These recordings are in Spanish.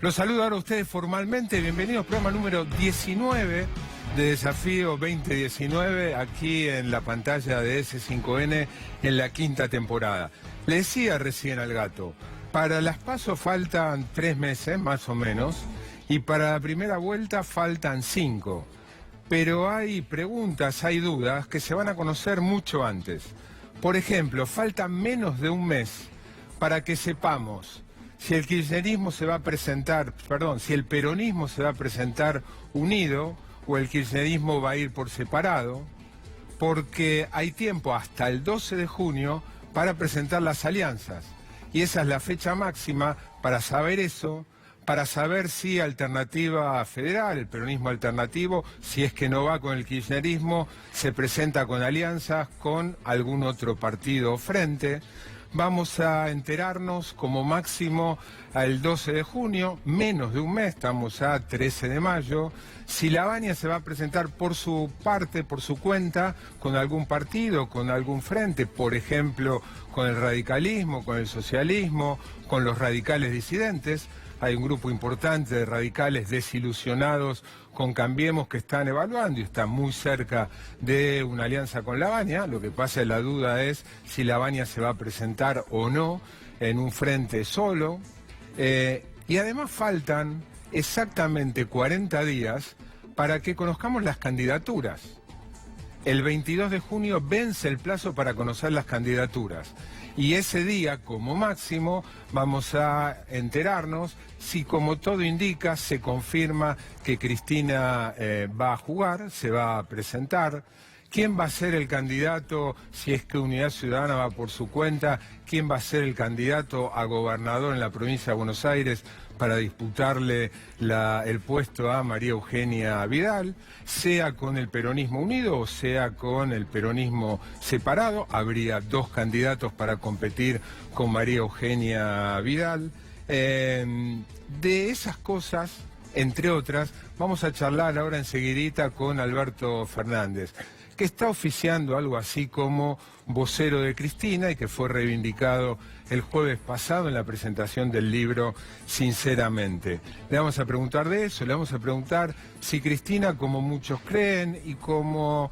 Los saludo ahora a ustedes formalmente. Bienvenidos al programa número 19 de Desafío 2019, aquí en la pantalla de S5N en la quinta temporada. Le decía recién al gato, para las PASO faltan 3 meses, más o menos, y para la primera vuelta faltan 5. Pero hay preguntas, hay dudas que se van a conocer mucho antes. Por ejemplo, falta menos de un mes para que sepamos si el kirchnerismo se va a presentar, si el peronismo se va a presentar unido o el kirchnerismo va a ir por separado, porque hay tiempo hasta el 12 de junio para presentar las alianzas. Y esa es la fecha máxima para saber eso, para saber si Alternativa Federal, el peronismo alternativo, si es que no va con el kirchnerismo, se presenta con alianzas con algún otro partido o frente. Vamos a enterarnos como máximo al 12 de junio, menos de un mes, estamos a 13 de mayo, si la Baña se va a presentar por su parte, por su cuenta, con algún partido, con algún frente, por ejemplo, con el radicalismo, con el socialismo, con los radicales disidentes. Hay un grupo importante de radicales desilusionados con Cambiemos que están evaluando y están muy cerca de una alianza con la Baña. Lo que pasa, la duda es si la Baña se va a presentar o no en un frente solo. Y además faltan exactamente 40 días para que conozcamos las candidaturas. El 22 de junio vence el plazo para conocer las candidaturas. Y ese día, como máximo, vamos a enterarnos si, como todo indica, se confirma que Cristina va a jugar, se va a presentar. ¿Quién va a ser el candidato si es que Unidad Ciudadana va por su cuenta? ¿Quién va a ser el candidato a gobernador en la provincia de Buenos Aires para disputarle el puesto a María Eugenia Vidal? Sea con el peronismo unido o sea con el peronismo separado. Habría 2 candidatos para competir con María Eugenia Vidal. De esas cosas, entre otras, vamos a charlar ahora enseguidita con Alberto Fernández, que está oficiando algo así como vocero de Cristina y que fue reivindicado el jueves pasado en la presentación del libro Sinceramente. Le vamos a preguntar de eso, le vamos a preguntar si Cristina, como muchos creen y como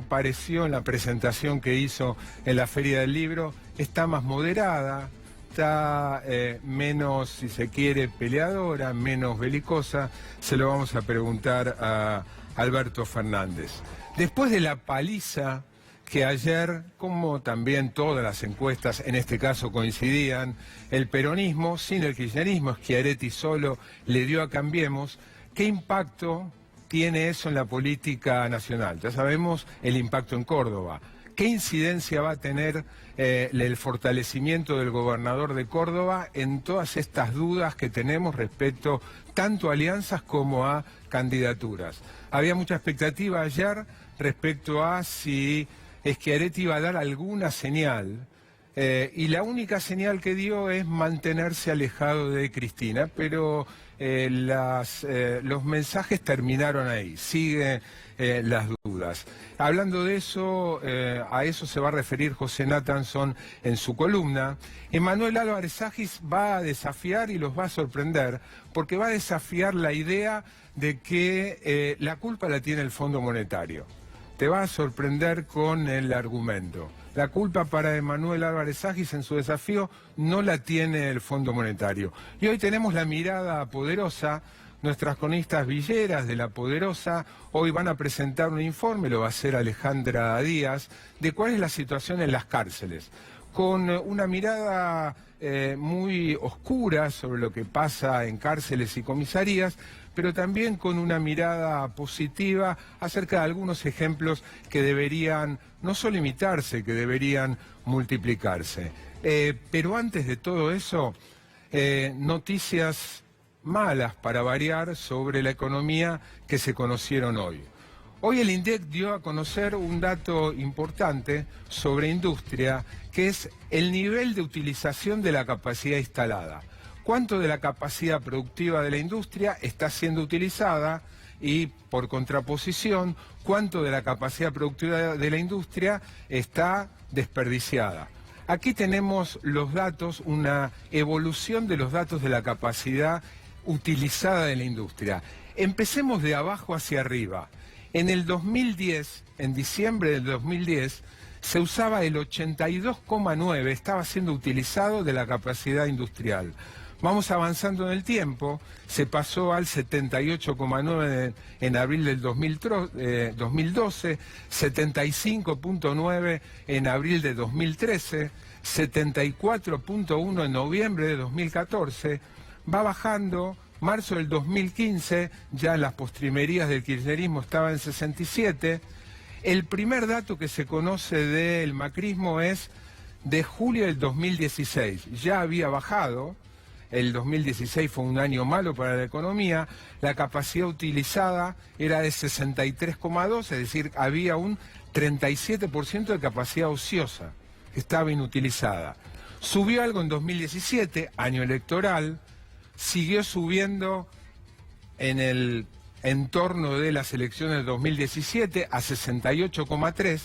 pareció en la presentación que hizo en la Feria del Libro, está más moderada, está menos, si se quiere, peleadora, menos belicosa. Se lo vamos a preguntar a Alberto Fernández. Después de la paliza que ayer, como también todas las encuestas en este caso coincidían, el peronismo sin el kirchnerismo, Schiaretti solo le dio a Cambiemos, ¿qué impacto tiene eso en la política nacional? Ya sabemos el impacto en Córdoba. ¿Qué incidencia va a tener el fortalecimiento del gobernador de Córdoba en todas estas dudas que tenemos respecto tanto a alianzas como a candidaturas? Había mucha expectativa ayer respecto a si Schiaretti iba a dar alguna señal, y la única señal que dio es mantenerse alejado de Cristina, pero los mensajes terminaron ahí, siguen las dudas. Hablando de eso, a eso se va a referir José Nathanson en su columna. Emanuel Álvarez Agis va a desafiar y los va a sorprender, porque va a desafiar la idea de que la culpa la tiene el Fondo Monetario. Te va a sorprender con el argumento. La culpa para Emanuel Álvarez Agis en su desafío no la tiene el Fondo Monetario. Y hoy tenemos la mirada poderosa. Nuestras cronistas villeras de La Poderosa hoy van a presentar un informe, lo va a hacer Alejandra Díaz, de cuál es la situación en las cárceles, con una mirada muy oscura sobre lo que pasa en cárceles y comisarías, pero también con una mirada positiva acerca de algunos ejemplos que deberían no solo imitarse, que deberían multiplicarse. Pero antes de todo eso, noticias malas para variar sobre la economía que se conocieron hoy. Hoy el INDEC dio a conocer un dato importante sobre industria, que es el nivel de utilización de la capacidad instalada. ¿Cuánto de la capacidad productiva de la industria está siendo utilizada? Y, por contraposición, ¿cuánto de la capacidad productiva de la industria está desperdiciada? Aquí tenemos los datos, una evolución de los datos de la capacidad utilizada en la industria. Empecemos de abajo hacia arriba. En el 2010, en diciembre del 2010, se usaba el 82,9, estaba siendo utilizado de la capacidad industrial. Vamos avanzando en el tiempo, se pasó al 78,9 en abril del 2012, 75,9 en abril de 2013, 74,1 en noviembre de 2014, va bajando. Marzo del 2015, ya en las postrimerías del kirchnerismo estaba en 67. El primer dato que se conoce del macrismo es de julio del 2016. Ya había bajado, el 2016 fue un año malo para la economía, la capacidad utilizada era de 63,2, es decir, había un 37% de capacidad ociosa que estaba inutilizada. Subió algo en 2017, año electoral, siguió subiendo en el entorno de las elecciones de 2017 a 68,3,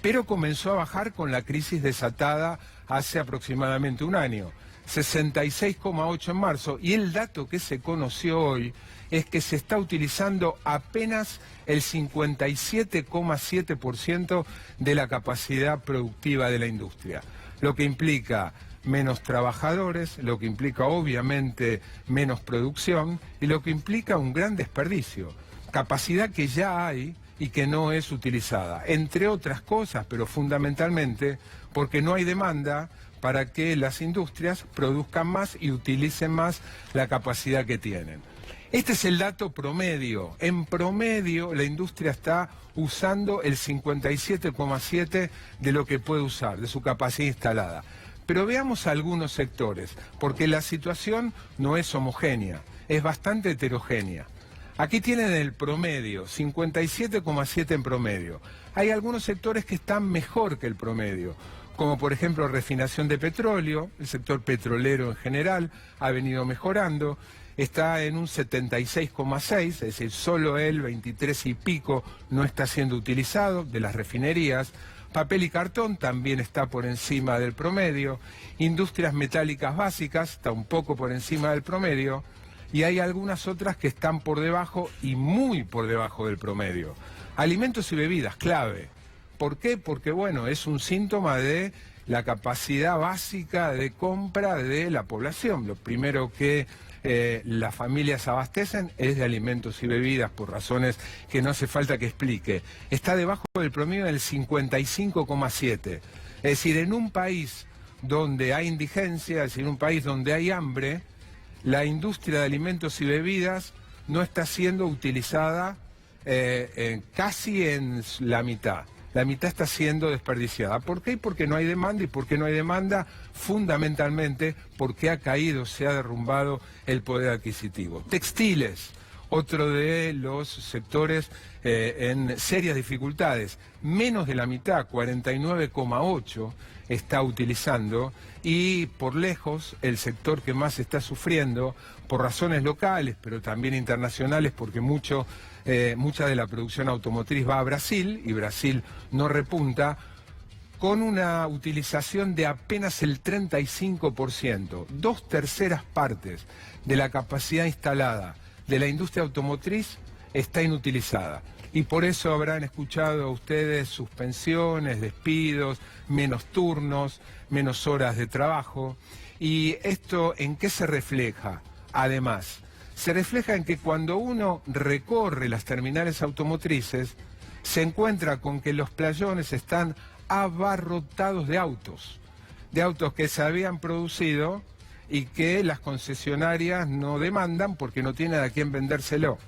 pero comenzó a bajar con la crisis desatada hace aproximadamente un año, 66,8 en marzo, y el dato que se conoció hoy es que se está utilizando apenas el 57,7% de la capacidad productiva de la industria, lo que implica menos trabajadores, lo que implica obviamente menos producción y lo que implica un gran desperdicio, capacidad que ya hay y que no es utilizada, entre otras cosas, pero fundamentalmente porque no hay demanda para que las industrias produzcan más y utilicen más la capacidad que tienen. Este es el dato promedio. En promedio la industria está usando el 57,7 de lo que puede usar, de su capacidad instalada. Pero veamos algunos sectores, porque la situación no es homogénea, es bastante heterogénea. Aquí tienen el promedio, 57,7 en promedio. Hay algunos sectores que están mejor que el promedio, como por ejemplo refinación de petróleo, el sector petrolero en general ha venido mejorando, está en un 76,6, es decir, solo el 23 y pico no está siendo utilizado de las refinerías. Papel y cartón también está por encima del promedio, industrias metálicas básicas está un poco por encima del promedio y hay algunas otras que están por debajo y muy por debajo del promedio. Alimentos y bebidas, clave. ¿Por qué? Porque bueno, es un síntoma de la capacidad básica de compra de la población. Lo primero que las familias abastecen es de alimentos y bebidas por razones que no hace falta que explique. Está debajo del promedio del 55,7. Es decir, en un país donde hay indigencia, es decir, en un país donde hay hambre, la industria de alimentos y bebidas no está siendo utilizada casi en la mitad. La mitad está siendo desperdiciada. ¿Por qué? Porque no hay demanda, y porque no hay demanda, fundamentalmente porque ha caído, se ha derrumbado el poder adquisitivo. Textiles, otro de los sectores en serias dificultades. Menos de la mitad, 49,8, está utilizando, y por lejos el sector que más está sufriendo, por razones locales, pero también internacionales, porque mucha de la producción automotriz va a Brasil, y Brasil no repunta, con una utilización de apenas el 35%, 2/3 partes de la capacidad instalada de la industria automotriz está inutilizada. Y por eso habrán escuchado ustedes suspensiones, despidos, menos turnos, menos horas de trabajo. ¿Y esto en qué se refleja? Además, se refleja en que cuando uno recorre las terminales automotrices, se encuentra con que los playones están abarrotados de autos que se habían producido y que las concesionarias no demandan porque no tienen a quién vendérselo.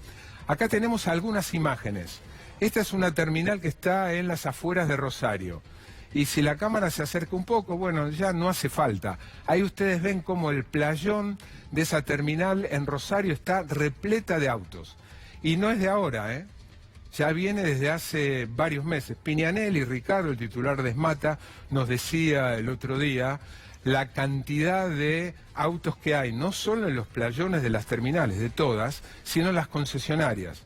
Acá tenemos algunas imágenes. Esta es una terminal que está en las afueras de Rosario. Y si la cámara se acerca un poco, bueno, ya no hace falta. Ahí ustedes ven cómo el playón de esa terminal en Rosario está repleta de autos. Y no es de ahora, ¿eh? Ya viene desde hace varios meses. Piñanelli, Ricardo, el titular de ESMATA, nos decía el otro día la cantidad de autos que hay, no solo en los playones de las terminales, de todas, sino en las concesionarias.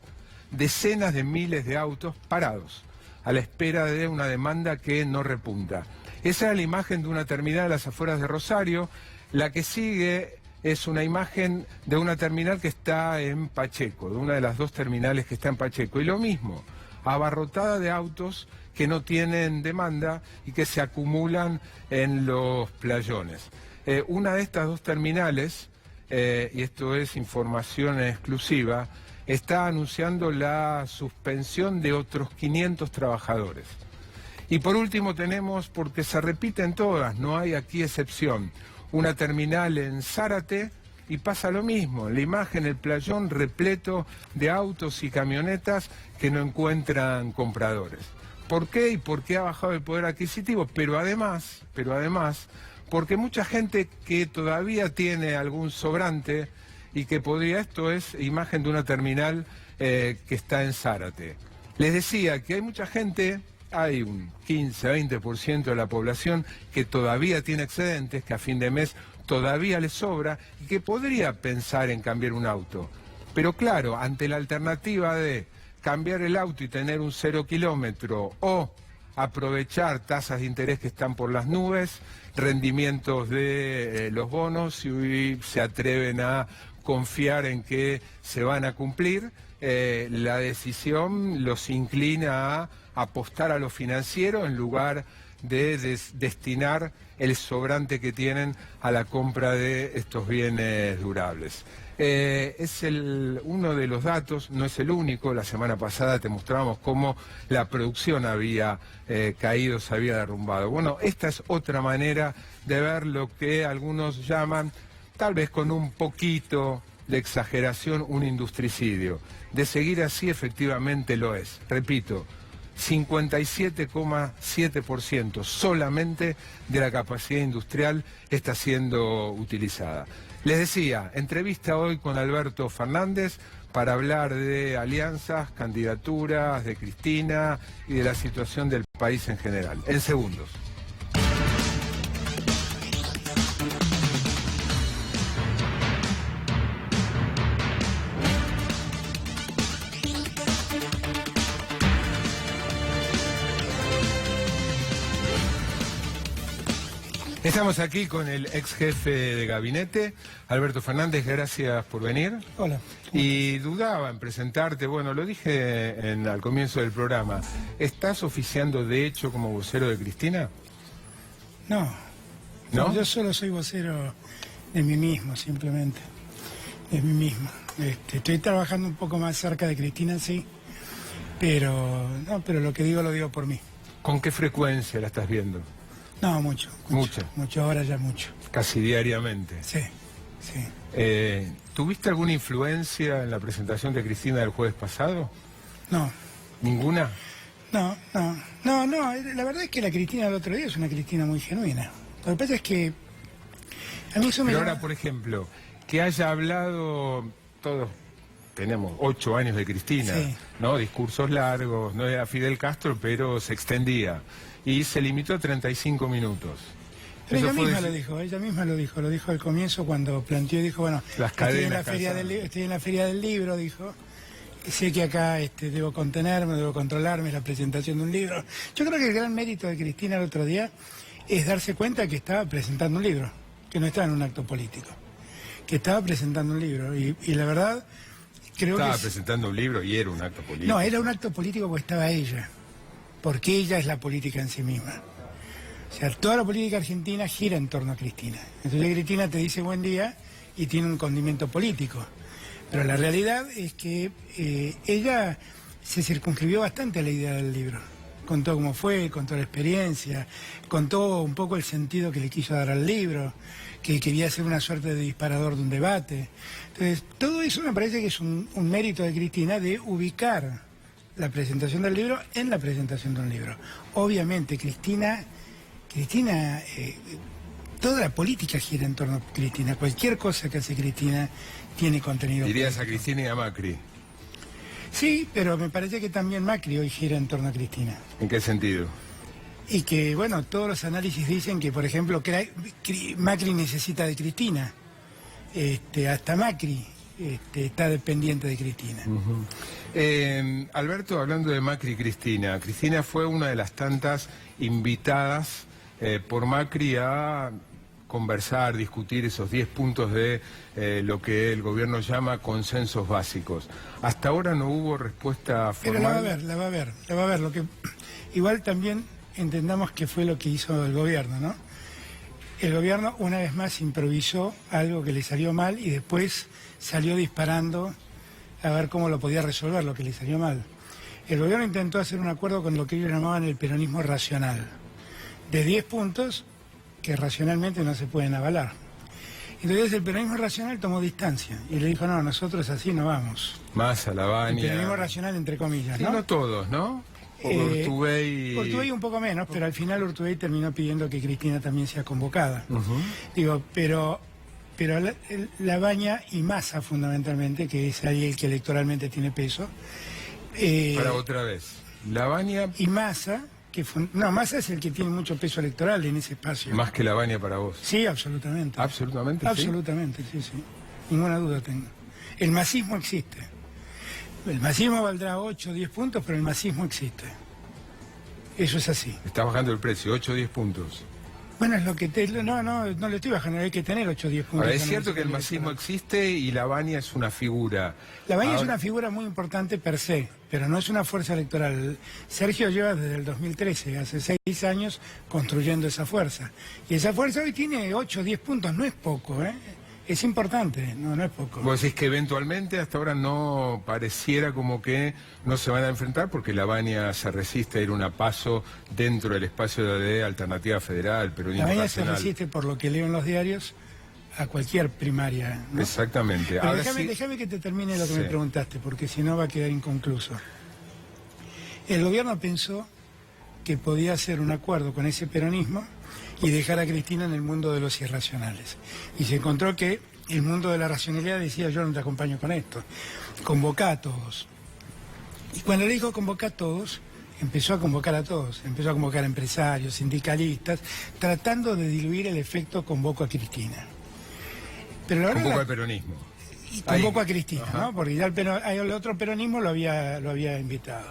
Decenas de miles de autos parados. a la espera de una demanda que no repunta. Esa es la imagen de una terminal a las afueras de Rosario. La que sigue es una imagen de una terminal que está en Pacheco, de una de las dos terminales que está en Pacheco. Y lo mismo, abarrotada de autos que no tienen demanda y que se acumulan en los playones. Una de estas dos terminales, y esto es información exclusiva, está anunciando la suspensión de otros 500 trabajadores. Y por último tenemos, porque se repiten todas, no hay aquí excepción, una terminal en Zárate y pasa lo mismo. La imagen, el playón repleto de autos y camionetas que no encuentran compradores. ¿Por qué? ¿Y por qué ha bajado el poder adquisitivo? Pero además, porque mucha gente que todavía tiene algún sobrante y que podría, esto es imagen de una terminal que está en Zárate. Les decía que hay mucha gente, hay un 15-20% de la población que todavía tiene excedentes, que a fin de mes todavía le sobra y que podría pensar en cambiar un auto. Pero claro, ante la alternativa de cambiar el auto y tener un 0 kilómetro o aprovechar tasas de interés que están por las nubes, rendimientos de los bonos, y se atreven a confiar en que se van a cumplir, la decisión los inclina a apostar a lo financiero en lugar de destinar el sobrante que tienen a la compra de estos bienes durables. Es uno de los datos, no es el único. La semana pasada te mostrábamos cómo la producción había caído, se había derrumbado. Bueno, esta es otra manera de ver lo que algunos llaman, tal vez con un poquito de exageración, un industricidio. De seguir así, efectivamente lo es. Repito, 57,7% solamente de la capacidad industrial está siendo utilizada. Les decía, entrevista hoy con Alberto Fernández para hablar de alianzas, candidaturas, de Cristina y de la situación del país en general. En segundos. Estamos aquí con el ex jefe de gabinete, Alberto Fernández, gracias por venir. Hola. Y dudaba en presentarte, bueno, lo dije al comienzo del programa, ¿estás oficiando de hecho como vocero de Cristina? No. ¿No? Yo solo soy vocero de mí mismo, simplemente. De mí mismo. Estoy trabajando un poco más cerca de Cristina, sí, pero lo que digo lo digo por mí. ¿Con qué frecuencia la estás viendo? No, mucho. Mucho. Mucho, ahora ya mucho. Casi diariamente. Sí, sí. ¿Tuviste alguna influencia en la presentación de Cristina del jueves pasado? No. ¿Ninguna? No, la verdad es que la Cristina del otro día es una Cristina muy genuina. Lo que pasa es que a mí eso me... Pero ahora, por ejemplo, que haya hablado, todos tenemos 8 años de Cristina, sí, ¿no? Discursos largos, no era Fidel Castro, pero se extendía. Y se limitó a 35 minutos. Pero ella misma lo dijo al comienzo cuando planteó, dijo, bueno, estoy en la feria del libro, dijo, sé que acá debo contenerme, debo controlarme, la presentación de un libro. Yo creo que el gran mérito de Cristina el otro día es darse cuenta que estaba presentando un libro, que no estaba en un acto político, que estaba presentando un libro, y la verdad creo que... Estaba presentando un libro y era un acto político. No, era un acto político porque estaba ella, porque ella es la política en sí misma. O sea, toda la política argentina gira en torno a Cristina. Entonces Cristina te dice buen día y tiene un condimento político. Pero la realidad es que ella se circunscribió bastante a la idea del libro. Contó cómo fue, contó la experiencia, contó un poco el sentido que le quiso dar al libro, que quería ser una suerte de disparador de un debate. Entonces, todo eso me parece que es un mérito de Cristina de ubicar la presentación del libro en la presentación de un libro. Obviamente, Cristina, toda la política gira en torno a Cristina. Cualquier cosa que hace Cristina tiene contenido Dirías político. a Cristina y a Macri. Sí, pero me parece que también Macri hoy gira en torno a Cristina. ¿En qué sentido? Y que, bueno, todos los análisis dicen que, por ejemplo, Macri necesita de Cristina. Hasta Macri está dependiente de Cristina. Alberto, hablando de Macri y Cristina, Cristina fue una de las tantas invitadas por Macri a conversar, discutir esos 10 puntos de lo que el gobierno llama consensos básicos. Hasta ahora no hubo respuesta formal. Pero la va a ver. Lo que igual también entendamos que fue lo que hizo el gobierno, ¿no? El gobierno una vez más improvisó algo que le salió mal y después salió disparando a ver cómo lo podía resolver, lo que le salió mal. El gobierno intentó hacer un acuerdo con lo que ellos llamaban el peronismo racional, de 10 puntos que racionalmente no se pueden avalar. Entonces el peronismo racional tomó distancia y le dijo, no, nosotros así no vamos. Más a la baña. El peronismo racional entre comillas, ¿no? Sí, no todos, ¿no? Urtubey un poco menos, pero al final Urtubey terminó pidiendo que Cristina también sea convocada. Digo, pero la Baña y Massa fundamentalmente, que es ahí el que electoralmente tiene peso. Para otra vez, la Baña... Y Massa, Massa es el que tiene mucho peso electoral en ese espacio. Más que la Baña para vos. Sí, absolutamente. ¿Absolutamente? Absolutamente, sí. Ninguna duda tengo. El masismo existe. El masismo valdrá 8 o 10 puntos, pero el masismo existe. Eso es así. Está bajando el precio, 8 o 10 puntos. Bueno, es lo que no le estoy bajando, hay que tener 8 o 10 puntos. Ahora, es cierto que el masismo existe y la Baña es una figura. La Baña es una figura muy importante per se, pero no es una fuerza electoral. Sergio lleva desde el 2013, hace 6 años, construyendo esa fuerza. Y esa fuerza hoy tiene 8 o 10 puntos, no es poco, ¿eh? Es importante, no es poco. Vos decís que eventualmente hasta ahora no pareciera como que no se van a enfrentar porque la Baña se resiste a ir a paso dentro del espacio de Alternativa Federal, peronismo La Baña nacional. se resiste, por lo que leo en los diarios, a cualquier primaria, ¿no? Exactamente. Pero Ahora déjame que te termine lo que me preguntaste, porque si no va a quedar inconcluso. El gobierno pensó que podía hacer un acuerdo con ese peronismo y dejar a Cristina en el mundo de los irracionales. Y se encontró que el mundo de la racionalidad decía, yo no te acompaño con esto. Convocá a todos. Y cuando le dijo convocar a todos, empezó a convocar a todos. Empezó a convocar a empresarios, sindicalistas, tratando de diluir el efecto convoco a Cristina. Pero la verdad, convoco al peronismo. Y convoco a Cristina, ¿no? Porque ya el otro peronismo lo había invitado.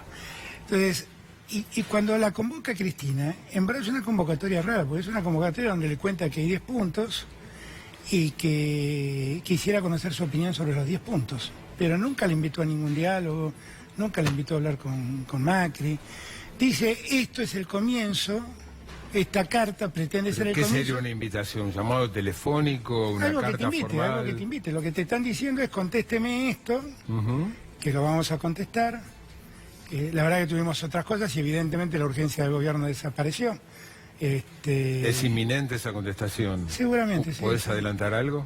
Entonces... Y cuando la convoca Cristina, en verdad es una convocatoria rara, porque es una convocatoria donde le cuenta que hay 10 puntos y que quisiera conocer su opinión sobre los 10 puntos. Pero nunca le invitó a ningún diálogo, nunca le invitó a hablar con Macri. Dice, esto es el comienzo, esta carta pretende ser el comienzo. ¿Qué sería una invitación? ¿Un llamado telefónico? ¿Una carta formal? Algo que te invite. Lo que te están diciendo es, contésteme esto, que lo vamos a contestar. La verdad que tuvimos otras cosas y evidentemente la urgencia del gobierno desapareció. ¿Es inminente esa contestación? Seguramente, sí. ¿Podés adelantar algo?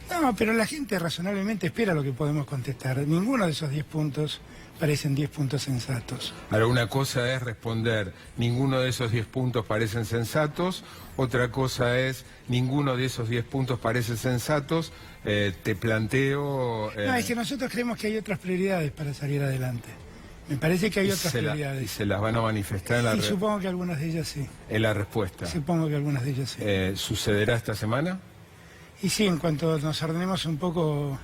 No, pero la gente razonablemente espera lo que podemos contestar. Ninguno de esos 10 puntos parecen 10 puntos sensatos. Ahora, una cosa es responder, ninguno de esos 10 puntos parecen sensatos. Otra cosa es, ninguno de esos 10 puntos parecen sensatos. Te planteo... No, es que nosotros creemos que hay otras prioridades para salir adelante. Me parece que hay otras prioridades. ¿Y se las van a manifestar en la respuesta? Supongo que algunas de ellas sí. En la respuesta. Supongo que algunas de ellas sí. ¿Sucederá esta semana? Y sí, en cuanto nos ordenemos un poco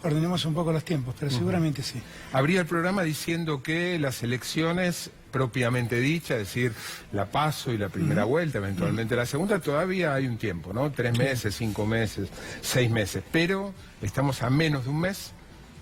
los tiempos, pero seguramente sí. Habría el programa diciendo que las elecciones propiamente dichas, es decir, la PASO y la primera vuelta, eventualmente la segunda, todavía hay un tiempo, ¿no? 3 meses, 5 meses, 6 meses, pero estamos a menos de un mes,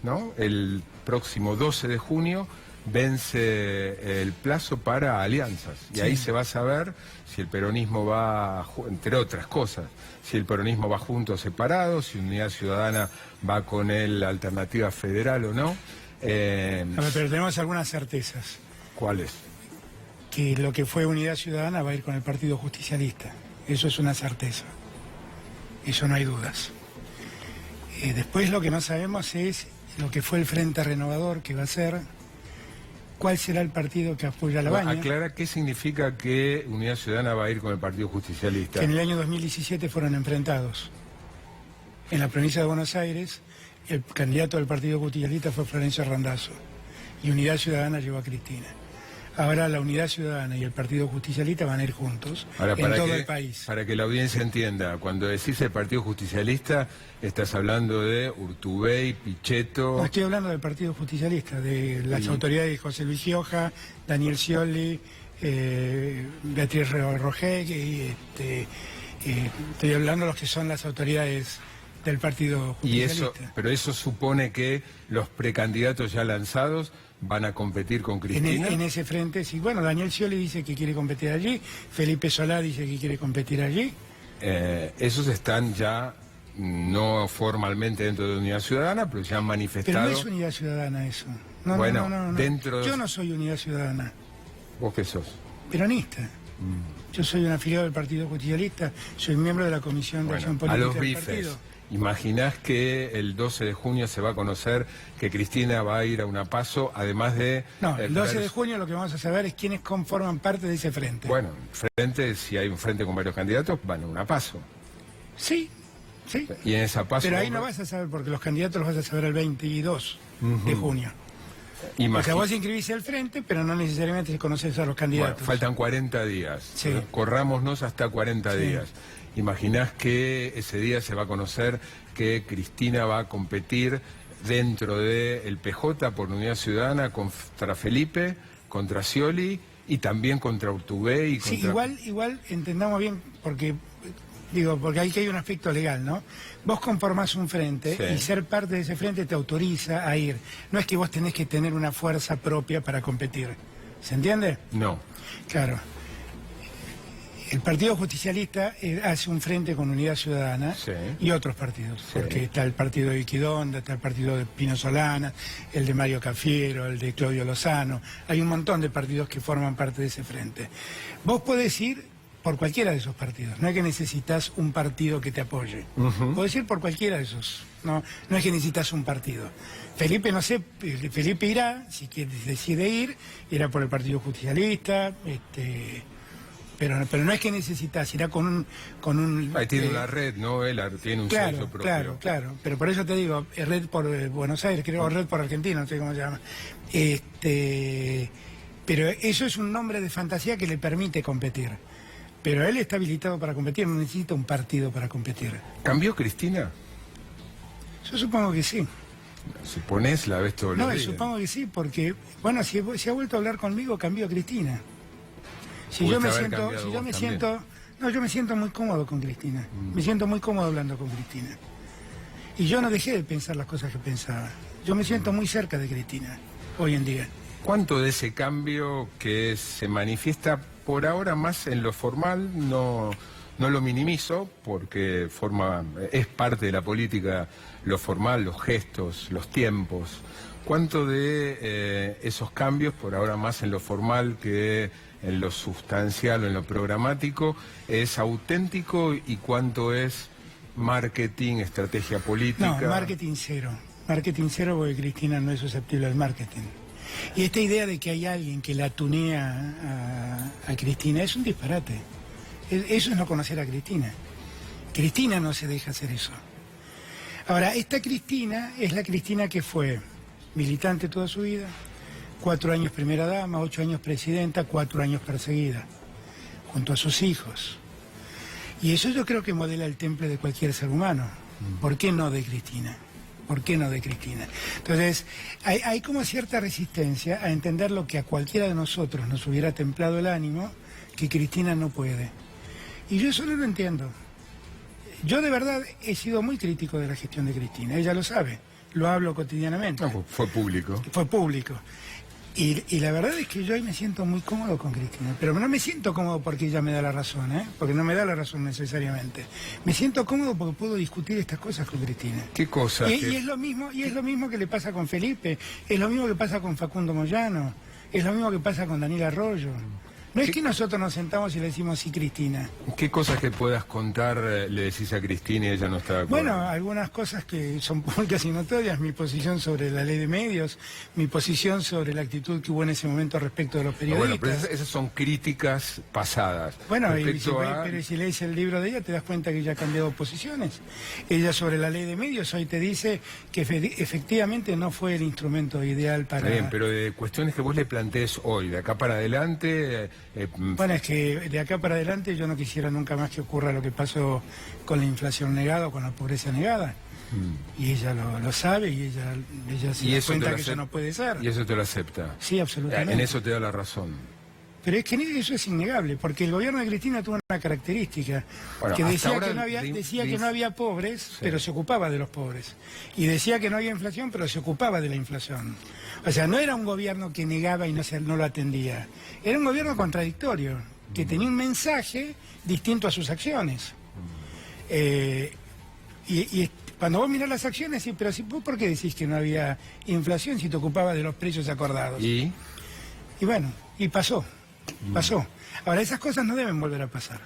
¿no? El próximo 12 de junio vence el plazo para alianzas y ahí se va a saber si el peronismo va, entre otras cosas, si el peronismo va junto o separado, si Unidad Ciudadana va con él Alternativa Federal o no. Pero tenemos algunas certezas. ¿Cuáles? Que lo que fue Unidad Ciudadana va a ir con el Partido Justicialista. Eso es una certeza. Eso no hay dudas. Después lo que no sabemos es lo que fue el Frente Renovador, que va a ser, cuál será el partido que apoya a la Baña. Aclara qué significa que Unidad Ciudadana va a ir con el Partido Justicialista. Que en el año 2017 fueron enfrentados. En la provincia de Buenos Aires, el candidato del Partido Justicialista fue Florencio Randazzo y Unidad Ciudadana llevó a Cristina. Ahora la Unidad Ciudadana y el Partido Justicialista van a ir juntos Ahora, en todo el país. Para que la audiencia entienda, cuando decís el Partido Justicialista, estás hablando de Urtubey, Pichetto... No, estoy hablando del Partido Justicialista, de las autoridades de José Luis Gioja, Daniel Scioli, Beatriz Rogé, estoy hablando de los que son las autoridades del Partido Justicialista. Pero eso supone que los precandidatos ya lanzados van a competir con Cristina. En ese frente, sí. Bueno, Daniel Scioli dice que quiere competir allí, Felipe Solá dice que quiere competir allí. Esos están ya no formalmente dentro de Unidad Ciudadana, pero se han manifestado... Pero no es Unidad Ciudadana eso. No, bueno, no. dentro de... Yo no soy Unidad Ciudadana. ¿Vos qué sos? Peronista. Yo soy un afiliado del Partido Justicialista, soy miembro de la Comisión de Acción Política a los del bifes, partido. ¿imaginás que el 12 de junio se va a conocer que Cristina va a ir a una PASO, además de... No, el 12 de junio lo que vamos a saber es quiénes conforman parte de ese frente. Bueno, frente, si hay un frente con varios candidatos, van a una PASO. Sí. Y en esa PASO... Pero ahí no vas a saber, porque los candidatos los vas a saber el 22 de junio. O sea, vos inscribís al frente, pero no necesariamente conoces a los candidatos. Bueno, faltan 40 días. Sí. Corrámonos hasta 40 días. ¿Imaginás que ese día se va a conocer que Cristina va a competir dentro del PJ por Unidad Ciudadana contra Felipe, contra Scioli y también contra Urtubey? Y Sí, contra... igual entendamos bien, porque ahí que hay un aspecto legal, ¿no? Vos conformás un frente y ser parte de ese frente te autoriza a ir. No es que vos tenés que tener una fuerza propia para competir. ¿Se entiende? No. Claro. El Partido Justicialista hace un frente con Unidad Ciudadana y otros partidos, porque está el partido de Iquidonda, está el partido de Pino Solana, el de Mario Cafiero, el de Claudio Lozano. Hay un montón de partidos que forman parte de ese frente. Vos podés ir por cualquiera de esos partidos, no es que necesitas un partido que te apoye. Podés ir por cualquiera de esos, no es que necesitas un partido. Felipe, no sé, Felipe irá, si decide ir, irá por el Partido Justicialista, pero no es que necesitas, irá con un Ahí tiene una red, ¿no? Él tiene un sello propio. Claro, pero por eso te digo, red por Buenos Aires, creo, o red por Argentina, no sé cómo se llama. Pero eso es un nombre de fantasía que le permite competir. Pero él está habilitado para competir, no necesita un partido para competir. ¿Cambió Cristina? Yo supongo que sí. ¿Suponés? ¿La ves todos los días? No, supongo que sí, porque, bueno, si ha vuelto a hablar conmigo, cambió Cristina. Yo me siento muy cómodo con Cristina. Me siento muy cómodo hablando con Cristina. Y yo no dejé de pensar las cosas que pensaba. Yo me siento muy cerca de Cristina hoy en día. ¿Cuánto de ese cambio que se manifiesta por ahora más en lo formal, no lo minimizo, porque es parte de la política lo formal, los gestos, los tiempos? ¿Cuánto de esos cambios, por ahora más en lo formal que en lo sustancial o en lo programático, es auténtico y cuánto es marketing, estrategia política? No, marketing cero. Marketing cero, porque Cristina no es susceptible al marketing. Y esta idea de que hay alguien que la tunea a Cristina es un disparate. Eso es no conocer a Cristina. Cristina no se deja hacer eso. Ahora, esta Cristina es la Cristina que fue militante toda su vida, 4 años primera dama, 8 años presidenta, 4 años perseguida, junto a sus hijos. Y eso yo creo que modela el temple de cualquier ser humano. ¿Por qué no de Cristina? ¿Por qué no de Cristina? Entonces, hay como cierta resistencia a entender lo que a cualquiera de nosotros nos hubiera templado el ánimo, que Cristina no puede. Y yo eso no lo entiendo. Yo de verdad he sido muy crítico de la gestión de Cristina, ella lo sabe, lo hablo cotidianamente. No, fue público. Fue público. Y la verdad es que yo hoy me siento muy cómodo con Cristina, pero no me siento cómodo porque ella me da la razón, porque no me da la razón necesariamente. Me siento cómodo porque puedo discutir estas cosas con Cristina. ¿Qué cosas? Y es lo mismo que le pasa con Felipe, es lo mismo que pasa con Facundo Moyano, es lo mismo que pasa con Daniel Arroyo. No es que nosotros nos sentamos y le decimos sí, Cristina. ¿Qué cosas que puedas contar le decís a Cristina y ella no está de acuerdo? Bueno, algunas cosas que son públicas y notorias, mi posición sobre la ley de medios, mi posición sobre la actitud que hubo en ese momento respecto de los periodistas. Bueno, pero esas son críticas pasadas. Bueno, a... pero si lees el libro de ella te das cuenta que ella ha cambiado posiciones. Ella sobre la ley de medios hoy te dice que efectivamente no fue el instrumento ideal para... Está bien, pero de cuestiones que vos le plantees hoy, de acá para adelante... Bueno, es que de acá para adelante yo no quisiera nunca más que ocurra lo que pasó con la inflación negada o con la pobreza negada. Y ella lo sabe y ella se da cuenta que eso no puede ser. ¿Y eso te lo acepta? Sí, absolutamente. En eso te da la razón. Pero es que eso es innegable, porque el gobierno de Cristina tuvo una característica, bueno, que decía, ahora, que no había pobres, sí, pero se ocupaba de los pobres. Y decía que no había inflación, pero se ocupaba de la inflación. O sea, no era un gobierno que negaba y no lo atendía. Era un gobierno contradictorio, que tenía un mensaje distinto a sus acciones. Cuando vos mirás las acciones, sí, pero ¿por qué decís que no había inflación si te ocupabas de los precios acordados? Y bueno, y pasó. Ahora, esas cosas no deben volver a pasar.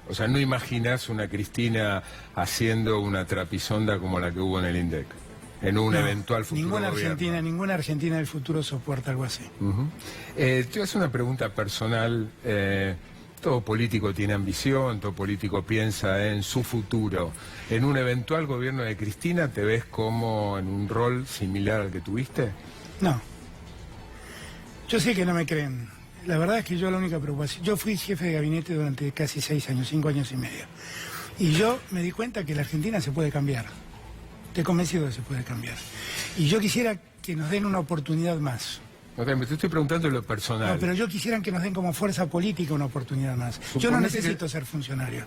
O sea, ¿no imaginas una Cristina haciendo una trapisonda como la que hubo en el INDEC? En un eventual futuro Ninguna Argentina del futuro soporta algo así. Te voy a hacer una pregunta personal. Todo político tiene ambición, todo político piensa en su futuro. ¿En un eventual gobierno de Cristina te ves como en un rol similar al que tuviste? No. Yo sé que no me creen. La verdad es que yo la única preocupación... Yo fui jefe de gabinete durante casi 6 años, 5 años y medio. Y yo me di cuenta que la Argentina se puede cambiar. Estoy convencido de que se puede cambiar. Y yo quisiera que nos den una oportunidad más. Okay, me te estoy preguntando lo personal. No, pero yo quisiera que nos den como fuerza política una oportunidad más. Yo no necesito ser funcionario.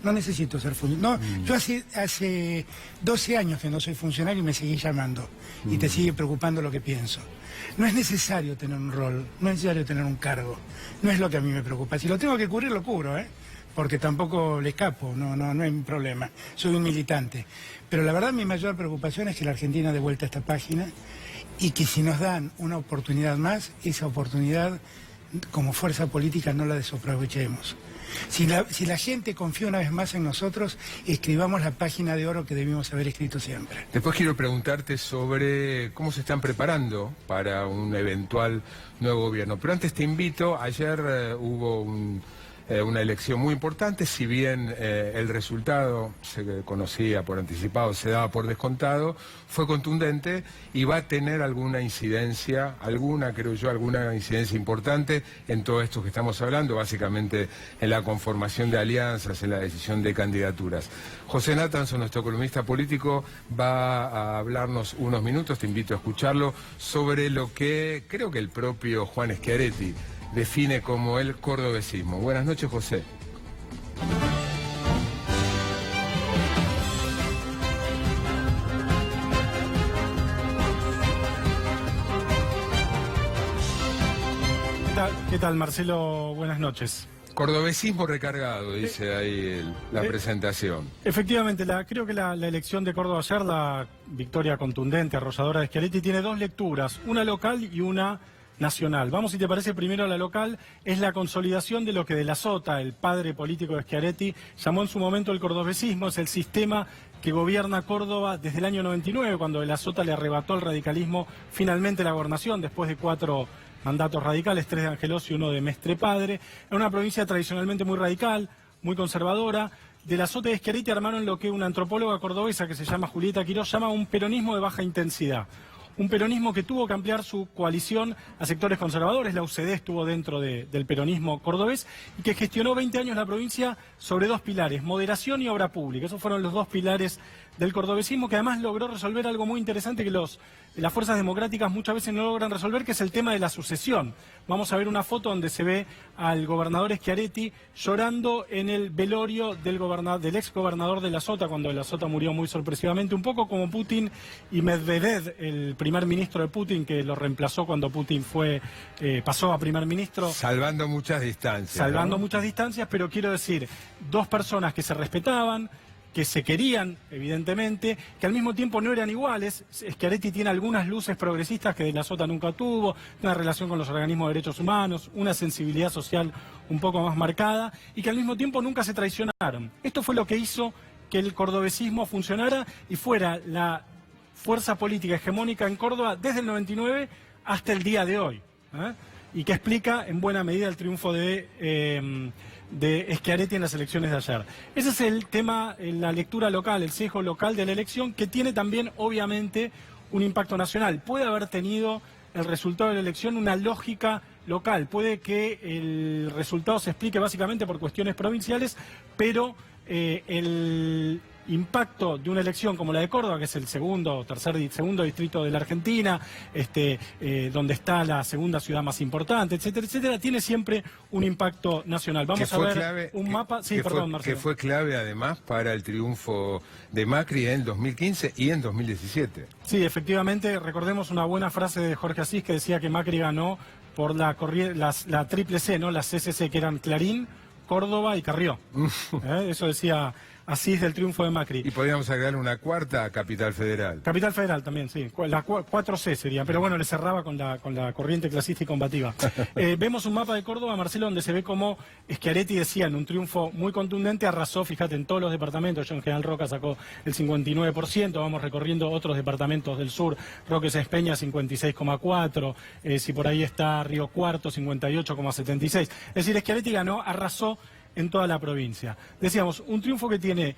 No necesito ser funcionario. No, yo hace 12 años que no soy funcionario y me seguís llamando. Y te sigue preocupando lo que pienso. No es necesario tener un rol, no es necesario tener un cargo. No es lo que a mí me preocupa. Si lo tengo que cubrir, lo cubro, porque tampoco le escapo, no hay un problema. Soy un militante. Pero la verdad mi mayor preocupación es que la Argentina dé vuelta a esta página y que si nos dan una oportunidad más, esa oportunidad como fuerza política no la desaprovechemos. Si la gente confía una vez más en nosotros, escribamos la página de oro que debimos haber escrito siempre. Después quiero preguntarte sobre cómo se están preparando para un eventual nuevo gobierno. Pero antes te invito, ayer hubo una elección muy importante, si bien el resultado se conocía por anticipado, se daba por descontado, fue contundente y va a tener alguna incidencia, alguna incidencia importante en todo esto que estamos hablando, básicamente en la conformación de alianzas, en la decisión de candidaturas. José Natanson, nuestro columnista político, va a hablarnos unos minutos, te invito a escucharlo, sobre lo que creo que el propio Juan Schiaretti define como el cordobesismo. Buenas noches, José. ¿Qué tal, Marcelo? Buenas noches. Cordobesismo recargado, dice ahí la presentación. Efectivamente, creo que la elección de Córdoba ayer, la victoria contundente, arrolladora de Schiaretti, tiene dos lecturas, una local y una nacional. Vamos, si te parece, primero a la local. Es la consolidación de lo que de la Sota, el padre político de Schiaretti, llamó en su momento el cordobesismo. Es el sistema que gobierna Córdoba desde el año 99, cuando de la Sota le arrebató al radicalismo finalmente la gobernación, después de 4 mandatos radicales, 3 de Angelos y 1 de Mestre Padre. En una provincia tradicionalmente muy radical, muy conservadora. De la Sota y de Schiaretti armaron lo que una antropóloga cordobesa que se llama Julieta Quirós llama un peronismo de baja intensidad. Un peronismo que tuvo que ampliar su coalición a sectores conservadores. La UCD estuvo dentro del peronismo cordobés y que gestionó 20 años la provincia sobre 2 pilares, moderación y obra pública. Esos fueron los 2 pilares del cordobesismo, que además logró resolver algo muy interesante que las fuerzas democráticas muchas veces no logran resolver, que es el tema de la sucesión. Vamos a ver una foto donde se ve al gobernador Schiaretti llorando en el velorio del ex gobernador de la Sota, cuando de la Sota murió muy sorpresivamente, un poco como Putin y Medvedev, el primer ministro de Putin, que lo reemplazó cuando Putin pasó a primer ministro. Salvando muchas distancias. Salvando muchas distancias, pero quiero decir, 2 personas que se respetaban, que se querían, evidentemente, que al mismo tiempo no eran iguales. Schiaretti tiene algunas luces progresistas que de la Sota nunca tuvo, una relación con los organismos de derechos humanos, una sensibilidad social un poco más marcada, y que al mismo tiempo nunca se traicionaron. Esto fue lo que hizo que el cordobesismo funcionara y fuera la fuerza política hegemónica en Córdoba desde el 99 hasta el día de hoy, y que explica en buena medida el triunfo de Schiaretti en las elecciones de ayer. Ese es el tema, la lectura local, el sesgo local de la elección, que tiene también, obviamente, un impacto nacional. Puede haber tenido el resultado de la elección una lógica local, puede que el resultado se explique básicamente por cuestiones provinciales, pero el impacto de una elección como la de Córdoba, que es el segundo distrito de la Argentina, donde está la segunda ciudad más importante, etcétera, etcétera, tiene siempre un impacto nacional. Vamos a ver un mapa. Sí, perdón, Marcelo. Que fue clave además para el triunfo de Macri en 2015 y en 2017. Sí, efectivamente, recordemos una buena frase de Jorge Asís que decía que Macri ganó por la triple C, ¿no? Las CCC, que eran Clarín, Córdoba y Carrió. Eso decía Asís del triunfo de Macri. Y podríamos agregar una cuarta, Capital Federal. Capital Federal también, sí. La 4C sería, pero bueno, le cerraba con la corriente clasista y combativa. Vemos un mapa de Córdoba, Marcelo, donde se ve como Schiaretti decía, en un triunfo muy contundente, arrasó, fíjate, en todos los departamentos. Yo en General Roca sacó el 59%, vamos recorriendo otros departamentos del sur. Roque Sespeña, 56,4%, si por ahí está Río Cuarto, 58,76%. Es decir, Schiaretti ganó, arrasó en toda la provincia. Decíamos, un triunfo que tiene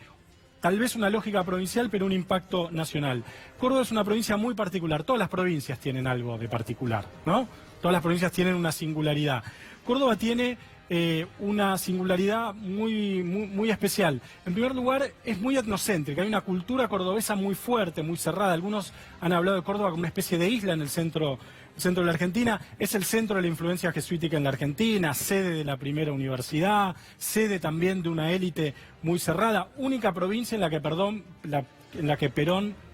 tal vez una lógica provincial, pero un impacto nacional. Córdoba es una provincia muy particular. Todas las provincias tienen algo de particular, ¿no? Todas las provincias tienen una singularidad. Córdoba tiene una singularidad muy especial. En primer lugar, es muy etnocéntrica. Hay una cultura cordobesa muy fuerte, muy cerrada. Algunos han hablado de Córdoba como una especie de isla en el centro de la Argentina. Es el centro de la influencia jesuítica en la Argentina, sede de la primera universidad, sede también de una élite muy cerrada. Única provincia en la que Perón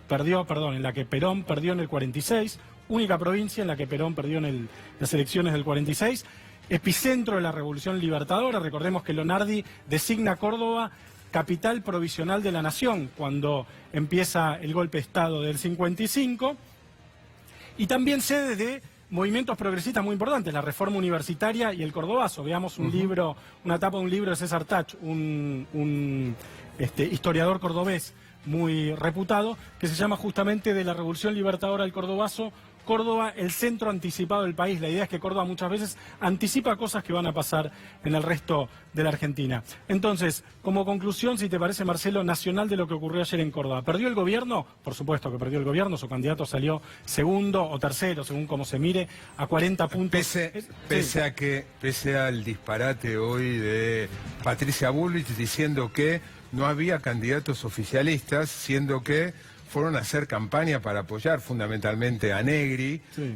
perdió en el 46, única provincia en la que Perón perdió en las elecciones del 46, epicentro de la Revolución Libertadora. Recordemos que Lonardi designa Córdoba capital provisional de la nación cuando empieza el golpe de Estado del 55, y también sede de movimientos progresistas muy importantes, la reforma universitaria y el cordobazo. Veamos un libro, una tapa de un libro de César Tach, un historiador cordobés muy reputado, que se llama justamente de la Revolución Libertadora del Cordobazo, Córdoba, el centro anticipado del país. La idea es que Córdoba muchas veces anticipa cosas que van a pasar en el resto de la Argentina. Entonces, como conclusión, si te parece, Marcelo, nacional de lo que ocurrió ayer en Córdoba. ¿Perdió el gobierno? Por supuesto que perdió el gobierno. Su candidato salió segundo o tercero, según como se mire, a 40 puntos. Pese al disparate hoy de Patricia Bullrich diciendo que no había candidatos oficialistas, siendo que fueron a hacer campaña para apoyar fundamentalmente a Negri, sí,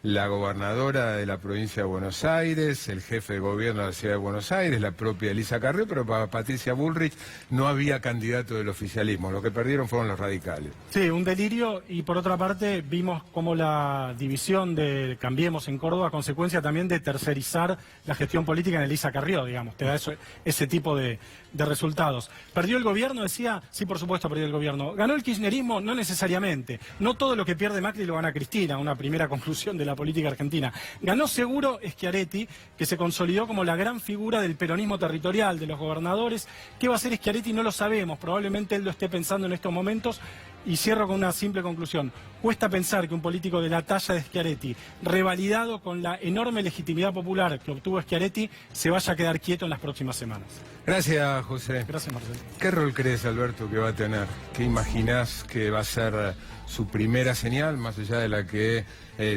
la gobernadora de la provincia de Buenos Aires, el jefe de gobierno de la ciudad de Buenos Aires, la propia Elisa Carrió, pero para Patricia Bullrich no había candidato del oficialismo. Lo que perdieron fueron los radicales. Sí, un delirio, y por otra parte vimos como la división de Cambiemos en Córdoba, a consecuencia también de tercerizar la gestión política en Elisa Carrió, digamos, te da ese tipo de resultados. ¿Perdió el gobierno? Decía, sí, por supuesto perdió el gobierno. ¿Ganó el kirchnerismo? No necesariamente. No todo lo que pierde Macri lo gana Cristina, una primera conclusión de la política argentina. Ganó seguro Schiaretti, que se consolidó como la gran figura del peronismo territorial, de los gobernadores. ¿Qué va a hacer Schiaretti? No lo sabemos. Probablemente él lo esté pensando en estos momentos. Y cierro con una simple conclusión. Cuesta pensar que un político de la talla de Schiaretti, revalidado con la enorme legitimidad popular que obtuvo Schiaretti, se vaya a quedar quieto en las próximas semanas. Gracias, José. Gracias, Marcelo. ¿Qué rol crees, Alberto, que va a tener? ¿Qué imaginás que va a ser su primera señal, más allá de la que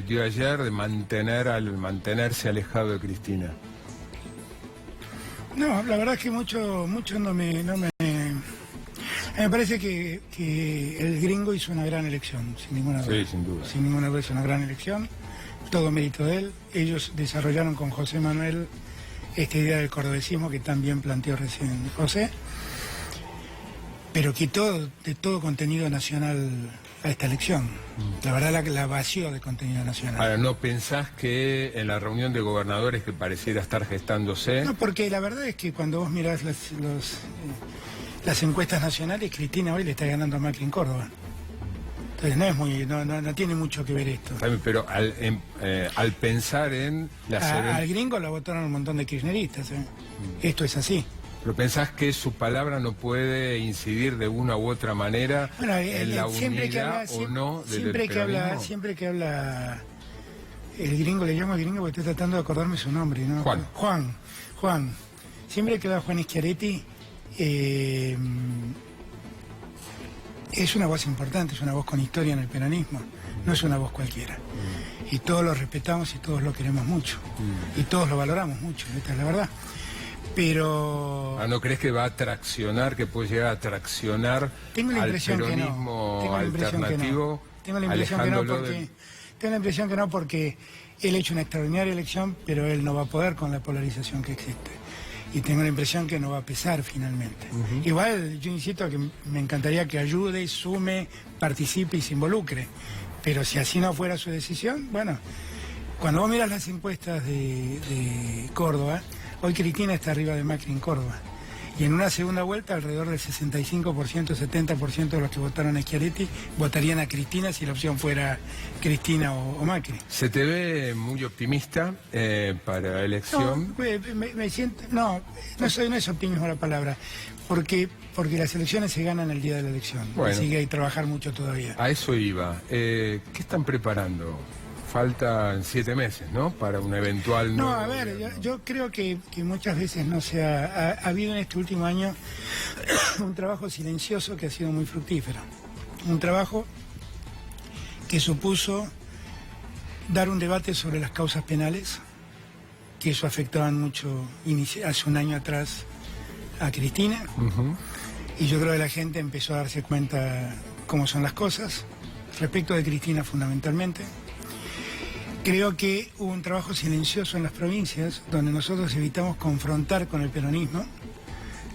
dio ayer, de mantenerse alejado de Cristina? No, la verdad es que mucho no me... Me parece que el gringo hizo una gran elección, sin ninguna duda. Sí, sin duda. Sin ninguna duda hizo una gran elección, todo mérito de él. Ellos desarrollaron con José Manuel esta idea del cordobesismo que también planteó recién José, pero quitó de todo contenido nacional a esta elección. La verdad la vació de contenido nacional. Ahora, ¿no pensás que en la reunión de gobernadores que pareciera estar gestándose? No, porque la verdad es que cuando vos mirás las encuestas nacionales, Cristina hoy le está ganando a Macri en Córdoba. Entonces no tiene mucho que ver esto. Pero al pensar en al gringo lo votaron un montón de kirchneristas. Esto es así. ¿Pero pensás que su palabra no puede incidir de una u otra manera en la unidad o no del peronismo? Siempre que habla el gringo, le llamo al gringo porque estoy tratando de acordarme su nombre, ¿no? Juan. Siempre que habla Juan Schiaretti, es una voz importante, es una voz con historia en el peronismo, no es una voz cualquiera. Y todos lo respetamos y todos lo queremos mucho. Y todos lo valoramos mucho, esta es la verdad. Pero... ¿No crees que va a traccionar, que puede llegar a traccionar al peronismo alternativo? Tengo la impresión que no, porque él ha hecho una extraordinaria elección, pero él no va a poder con la polarización que existe. Y tengo la impresión que no va a pesar finalmente. Igual, yo insisto que me encantaría que ayude, sume, participe y se involucre. Pero si así no fuera su decisión, bueno, cuando vos miras las encuestas de Córdoba, hoy Cristina está arriba de Macri en Córdoba. Y en una segunda vuelta, alrededor del 65%, 70% de los que votaron a Schiaretti votarían a Cristina si la opción fuera Cristina o Macri. ¿Se te ve muy optimista para la elección? Me siento... No es optimismo la palabra, porque las elecciones se ganan el día de la elección. Bueno, así que hay que trabajar mucho todavía. A eso iba. ¿Qué están preparando? Faltan 7 meses, ¿no? Para un eventual... No, a ver, yo creo que muchas veces no se ha habido en este último año un trabajo silencioso que ha sido muy fructífero. Un trabajo que supuso dar un debate sobre las causas penales, que eso afectaban mucho hace un año atrás a Cristina. Y yo creo que la gente empezó a darse cuenta cómo son las cosas, respecto de Cristina fundamentalmente. Creo que hubo un trabajo silencioso en las provincias, donde nosotros evitamos confrontar con el peronismo,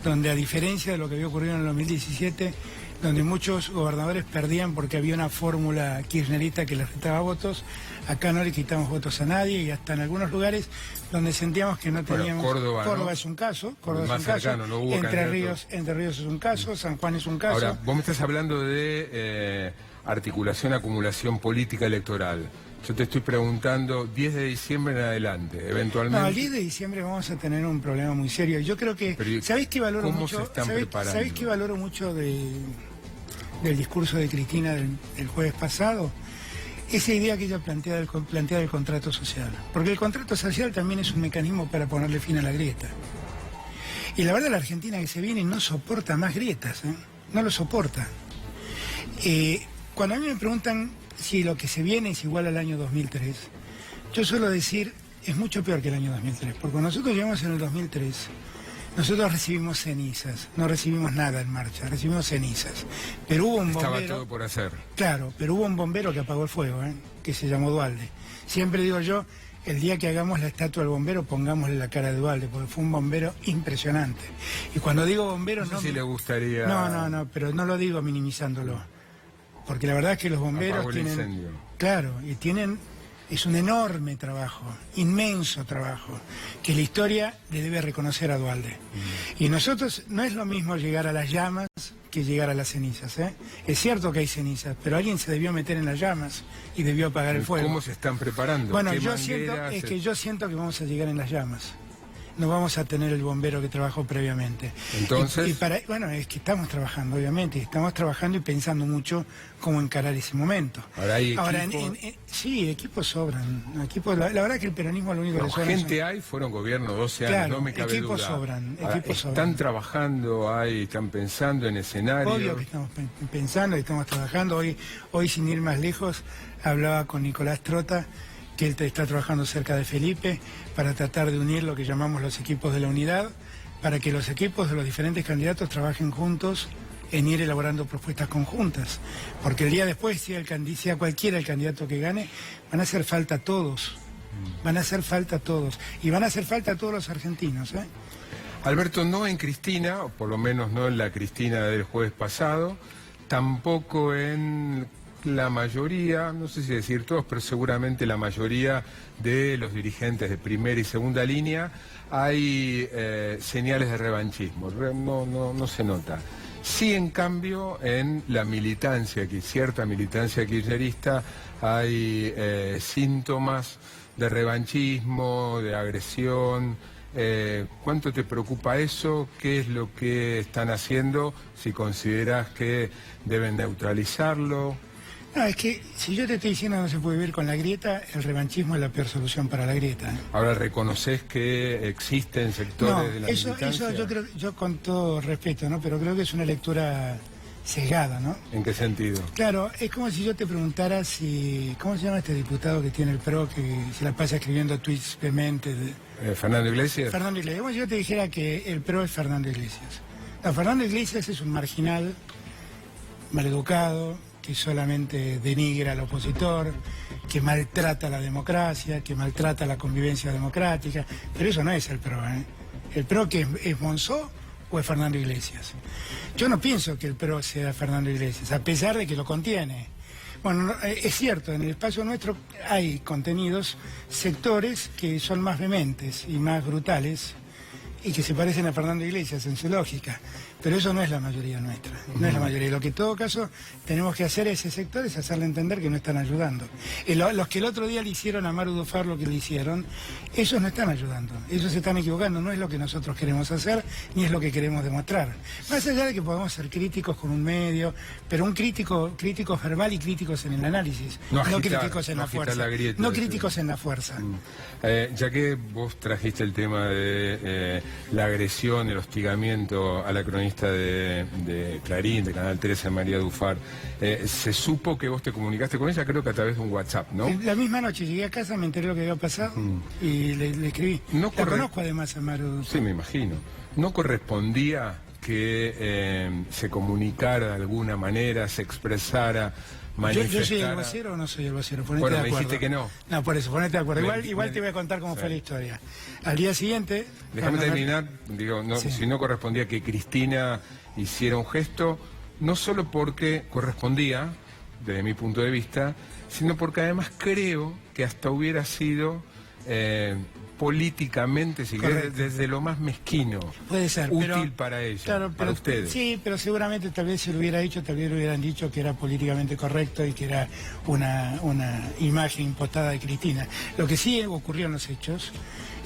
donde a diferencia de lo que había ocurrido en el 2017, donde muchos gobernadores perdían porque había una fórmula kirchnerista que les quitaba votos, acá no le quitamos votos a nadie, y hasta en algunos lugares donde sentíamos que no teníamos... Córdoba, ¿no? Es un caso, no hubo Entre Ríos es un caso, San Juan es un caso. Ahora, vos me estás hablando de articulación, acumulación política electoral. Yo te estoy preguntando, 10 de diciembre en adelante, eventualmente... No, el 10 de diciembre vamos a tener un problema muy serio. Yo creo que... ¿Sabéis qué valoro ¿Cómo mucho? se están preparando? ¿Sabéis qué valoro mucho del discurso de Cristina del jueves pasado? Esa idea que ella plantea del contrato social. Porque el contrato social también es un mecanismo para ponerle fin a la grieta. Y la verdad, la Argentina que se viene no soporta más grietas, no lo soporta. Cuando a mí me preguntan si lo que se viene es igual al año 2003, yo suelo decir, es mucho peor que el año 2003, porque cuando nosotros llegamos en el 2003, nosotros recibimos cenizas, no recibimos nada en marcha, recibimos cenizas. Pero hubo un bombero... Estaba todo por hacer. Claro, pero hubo un bombero que apagó el fuego, que se llamó Duhalde. Siempre digo yo, el día que hagamos la estatua del bombero, pongámosle la cara de Duhalde, porque fue un bombero impresionante. Y cuando digo bombero... No sé si le gustaría... No, pero no lo digo minimizándolo. Porque la verdad es que los bomberos tienen... Claro, y tienen... Es un enorme trabajo, inmenso trabajo, que la historia le debe reconocer a Duhalde. Y nosotros, no es lo mismo llegar a las llamas que llegar a las cenizas. Es cierto que hay cenizas, pero alguien se debió meter en las llamas y debió apagar el fuego. ¿Cómo se están preparando? Bueno, yo siento que vamos a llegar en las llamas. No vamos a tener el bombero que trabajó previamente. Entonces... Bueno, es que estamos trabajando, obviamente, estamos trabajando y pensando mucho cómo encarar ese momento. Sí, equipos sobran. La verdad que el peronismo lo único que sobra... Gente hay, fueron gobierno 12 años, claro, no me cabe equipos duda. Sobran. Están trabajando, están pensando en escenarios. Obvio que estamos pensando y estamos trabajando. Hoy, sin ir más lejos, hablaba con Nicolás Trota, que él está trabajando cerca de Felipe, para tratar de unir lo que llamamos los equipos de la unidad, para que los equipos de los diferentes candidatos trabajen juntos en ir elaborando propuestas conjuntas. Porque el día después, sea cualquiera el candidato que gane, van a hacer falta todos. Van a hacer falta todos. Y van a hacer falta todos los argentinos. Alberto, no en Cristina, o por lo menos no en la Cristina del jueves pasado, tampoco en la mayoría, no sé si decir todos, pero seguramente la mayoría de los dirigentes de primera y segunda línea, hay señales de revanchismo, no se nota. Sí, en cambio, en la militancia, cierta militancia kirchnerista, hay síntomas de revanchismo, de agresión. ¿Cuánto te preocupa eso? ¿Qué es lo que están haciendo? Si consideras que deben neutralizarlo. No, es que si yo te estoy diciendo no se puede vivir con la grieta, el revanchismo es la peor solución para la grieta. Ahora, ¿reconoces que existen sectores de la militancia? Eso yo creo, yo con todo respeto, ¿no? Pero creo que es una lectura sesgada, ¿no? ¿En qué sentido? Claro, es como si yo te preguntara si... ¿Cómo se llama este diputado que tiene el PRO, que se la pasa escribiendo tweets vehementes? ¿Fernando Iglesias? Fernando Iglesias. Como si yo te dijera que el PRO es Fernando Iglesias. No, Fernando Iglesias es un marginal, maleducado, que solamente denigra al opositor, que maltrata la democracia, que maltrata la convivencia democrática, pero eso no es el PRO, ¿eh? ¿El PRO que es Monzó o es Fernando Iglesias? Yo no pienso que el PRO sea Fernando Iglesias, a pesar de que lo contiene. Bueno, es cierto, en el espacio nuestro hay contenidos, sectores que son más vehementes y más brutales y que se parecen a Fernando Iglesias en su lógica. Pero eso no es la mayoría nuestra, no es la mayoría. Lo que en todo caso tenemos que hacer a ese sector es hacerle entender que no están ayudando. Los que el otro día le hicieron a Maru Dufar lo que le hicieron, esos no están ayudando, ellos se están equivocando, no es lo que nosotros queremos hacer, ni es lo que queremos demostrar. Más allá de que podamos ser críticos con un medio, pero un críticos verbal y críticos en el análisis, no críticos en la fuerza. No críticos en la fuerza. Ya que vos trajiste el tema de la agresión, el hostigamiento a la cronista de Clarín, de Canal 13, María Dufar, se supo que vos te comunicaste con ella, creo que a través de un WhatsApp, ¿no? La misma noche llegué a casa, me enteré lo que había pasado y le escribí. La conozco además a Maru Dufar. Sí, me imagino. ¿No correspondía que se comunicara de alguna manera, se expresara, manifestara? ¿Yo soy el vocero o no soy el vocero? Ponete Bueno, de me acuerdo. dijiste que no. No, por eso, ponete de acuerdo. Igual te voy a contar cómo fue la historia. Al día siguiente... Déjame terminar, digo, Sí. Si no correspondía que Cristina hiciera un gesto, no solo porque correspondía, desde mi punto de vista, sino porque además creo que hasta hubiera sido políticamente, si querés, desde lo más mezquino, puede ser, útil para ella, claro, para ustedes. Sí, pero seguramente tal vez se lo hubiera dicho, tal vez le hubieran dicho que era políticamente correcto y que era una imagen impostada de Cristina. Lo que sí ocurrió en los hechos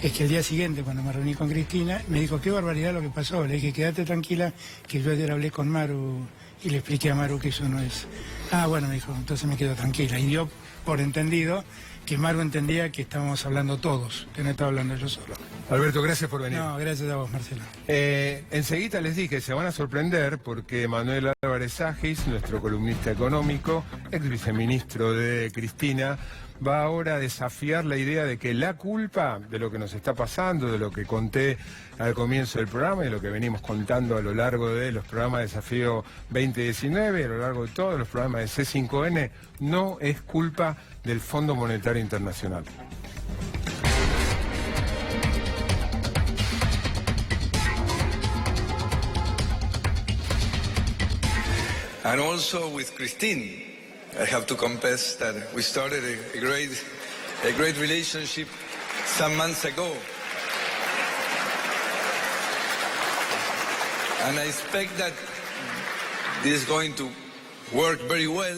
es que el día siguiente, cuando me reuní con Cristina, me dijo, qué barbaridad lo que pasó. Le dije, quédate tranquila, que yo ayer hablé con Maru y le expliqué a Maru que eso no es... Ah, bueno, me dijo, entonces me quedo tranquila. Y dio por entendido que Maru entendía que estábamos hablando todos, que no estaba hablando yo solo. Alberto, gracias por venir. No, gracias a vos, Marcelo. Enseguida les dije, se van a sorprender porque Manuel Álvarez Agis, nuestro columnista económico, ex viceministro de Cristina, va ahora a desafiar la idea de que la culpa de lo que nos está pasando, de lo que conté al comienzo del programa y de lo que venimos contando a lo largo de los programas de Desafío 2019, a lo largo de todos los programas de C5N, no es culpa del Fondo Monetario Internacional. And also with Christine, I have to confess that we started a great relationship some months ago. And I expect that this is going to work very well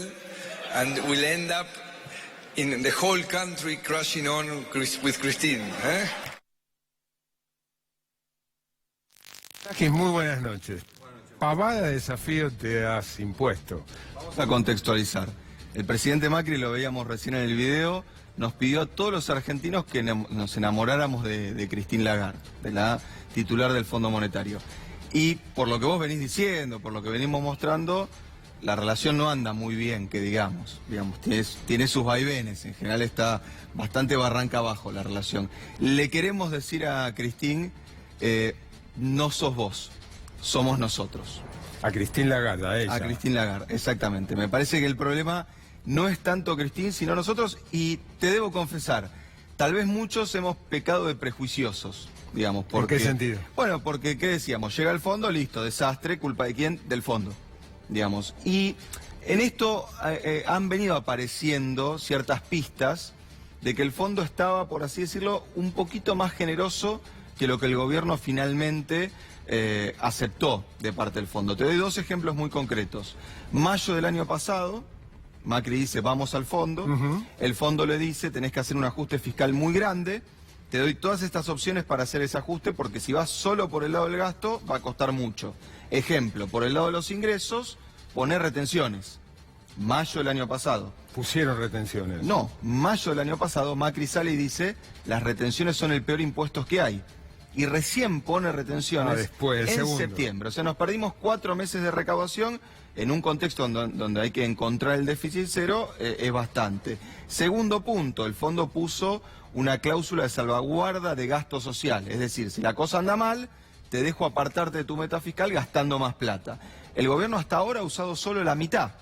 and will end up in the whole country crashing on with Christine. Muy buenas noches. Pavada de desafío te has impuesto. Vamos a contextualizar. El presidente Macri, lo veíamos recién en el video, nos pidió a todos los argentinos que nos enamoráramos de Christine Lagarde, de la titular del Fondo Monetario. Y por lo que vos venís diciendo, por lo que venimos mostrando, la relación no anda muy bien, que digamos, tiene sus vaivenes, en general está bastante barranca abajo la relación. Le queremos decir a Christine, no sos vos, somos nosotros. A Christine Lagarde, a ella. A Christine Lagarde, exactamente. Me parece que el problema no es tanto Christine, sino nosotros, y te debo confesar, tal vez muchos hemos pecado de prejuiciosos, digamos. Porque, ¿en qué sentido? Bueno, porque, ¿qué decíamos? Llega al fondo, listo, desastre, ¿culpa de quién? Del fondo, digamos. Y En esto han venido apareciendo ciertas pistas de que el fondo estaba, por así decirlo, un poquito más generoso que lo que el gobierno finalmente aceptó de parte del fondo. Te doy dos ejemplos muy concretos. Mayo del año pasado, Macri dice vamos al fondo, el fondo le dice tenés que hacer un ajuste fiscal muy grande, te doy todas estas opciones para hacer ese ajuste porque si vas solo por el lado del gasto va a costar mucho. Ejemplo, por el lado de los ingresos, poner retenciones. Mayo del año pasado. Pusieron retenciones. No, mayo del año pasado Macri sale y dice las retenciones son el peor impuesto que hay. Y recién pone retenciones después, en segundo. septiembre. O sea, nos perdimos 4 meses de recaudación en un contexto donde hay que encontrar el déficit cero, es bastante. Segundo punto, el fondo puso una cláusula de salvaguarda de gasto social. Es decir, si la cosa anda mal, te dejo apartarte de tu meta fiscal gastando más plata. El gobierno hasta ahora ha usado solo la mitad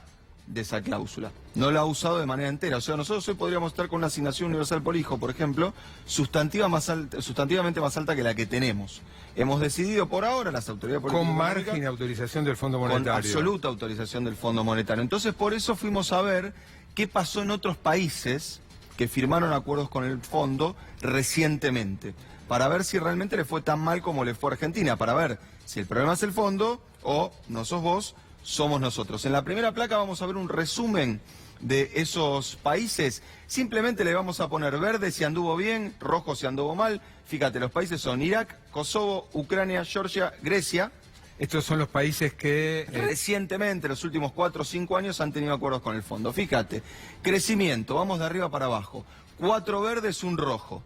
de esa cláusula. No la ha usado de manera entera. O sea, nosotros hoy podríamos estar con una asignación universal por hijo, por ejemplo, sustantivamente más alta que la que tenemos. Hemos decidido por ahora, las autoridades políticas... Con margen y autorización del Fondo Monetario. Con absoluta autorización del Fondo Monetario. Entonces, por eso fuimos a ver qué pasó en otros países que firmaron acuerdos con el fondo recientemente, para ver si realmente le fue tan mal como le fue a Argentina, para ver si el problema es el fondo o no sos vos, somos nosotros. En la primera placa vamos a ver un resumen de esos países. Simplemente le vamos a poner verde si anduvo bien, rojo si anduvo mal. Fíjate, los países son Irak, Kosovo, Ucrania, Georgia, Grecia. Estos son los países que... Recientemente, los últimos 4 o 5 años, han tenido acuerdos con el fondo. Fíjate, crecimiento, vamos de arriba para abajo. 4 verdes, 1 rojo.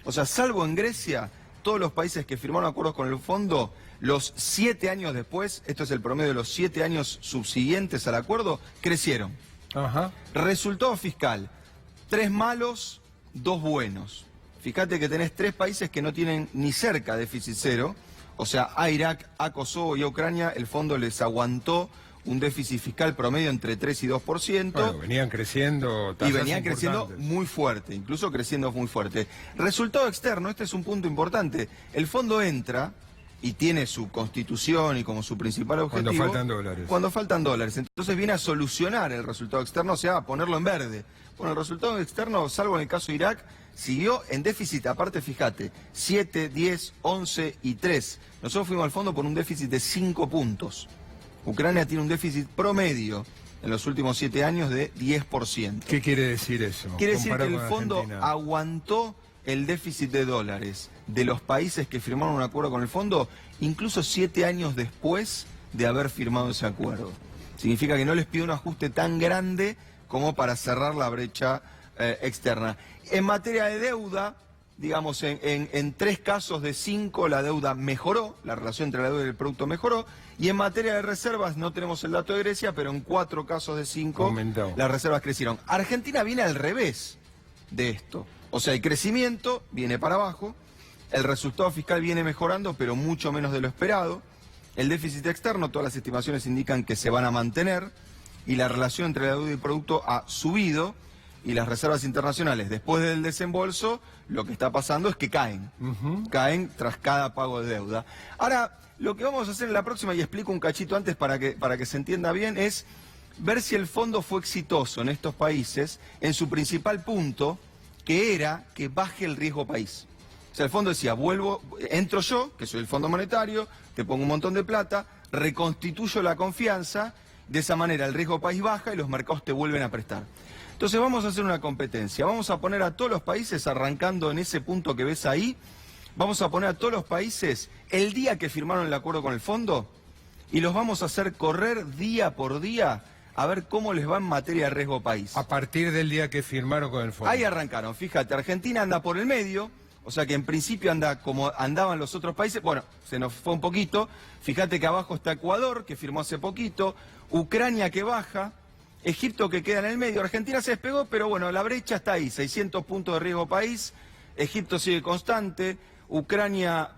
O sea, salvo en Grecia, todos los países que firmaron acuerdos con el fondo, los 7 años después, esto es el promedio de los 7 años subsiguientes al acuerdo, crecieron. Ajá. Resultado fiscal, 3 malos, 2 buenos. Fíjate que tenés 3 países que no tienen ni cerca déficit cero. O sea, a Irak, a Kosovo y a Ucrania el fondo les aguantó un déficit fiscal promedio entre 3 y 2%. Bueno, venían creciendo y venían creciendo muy fuerte, incluso creciendo muy fuerte. Resultado externo, este es un punto importante. El fondo entra y tiene su constitución y como su principal objetivo... Cuando faltan dólares. Cuando faltan dólares. Entonces viene a solucionar el resultado externo, o sea, a ponerlo en verde. Bueno, el resultado externo, salvo en el caso de Irak, siguió en déficit, aparte, fíjate, 7, 10, 11 y 3. Nosotros fuimos al fondo por un déficit de 5 puntos. Ucrania tiene un déficit promedio en los últimos 7 años de 10%. ¿Qué quiere decir eso? Quiere decir que el Comparado con fondo Argentina. aguantó el déficit de dólares de los países que firmaron un acuerdo con el fondo, incluso 7 años después de haber firmado ese acuerdo. Significa que no les pide un ajuste tan grande como para cerrar la brecha externa. En materia de deuda, digamos, en 3 casos de 5 la deuda mejoró, la relación entre la deuda y el producto mejoró, y en materia de reservas no tenemos el dato de Grecia, pero en 4 casos de 5 aumentó. Las reservas crecieron. Argentina viene al revés de esto. O sea, el crecimiento viene para abajo, el resultado fiscal viene mejorando, pero mucho menos de lo esperado. El déficit externo, todas las estimaciones indican que se van a mantener, y la relación entre la deuda y el producto ha subido, y las reservas internacionales, después del desembolso, lo que está pasando es que caen. Caen tras cada pago de deuda. Ahora, lo que vamos a hacer en la próxima, y explico un cachito antes para que se entienda bien, es ver si el fondo fue exitoso en estos países en su principal punto, que era que baje el riesgo país. O sea, el fondo decía, entro yo, que soy el Fondo Monetario, te pongo un montón de plata, reconstituyo la confianza, de esa manera el riesgo país baja y los mercados te vuelven a prestar. Entonces vamos a hacer una competencia, vamos a poner a todos los países, arrancando en ese punto que ves ahí, vamos a poner a todos los países el día que firmaron el acuerdo con el fondo y los vamos a hacer correr día por día a ver cómo les va en materia de riesgo país. A partir del día que firmaron con el fondo. Ahí arrancaron, fíjate, Argentina anda por el medio, o sea que en principio anda como andaban los otros países, bueno, se nos fue un poquito, fíjate que abajo está Ecuador, que firmó hace poquito, Ucrania que baja, Egipto que queda en el medio, Argentina se despegó, pero bueno, la brecha está ahí, 600 puntos de riesgo país, Egipto sigue constante, Ucrania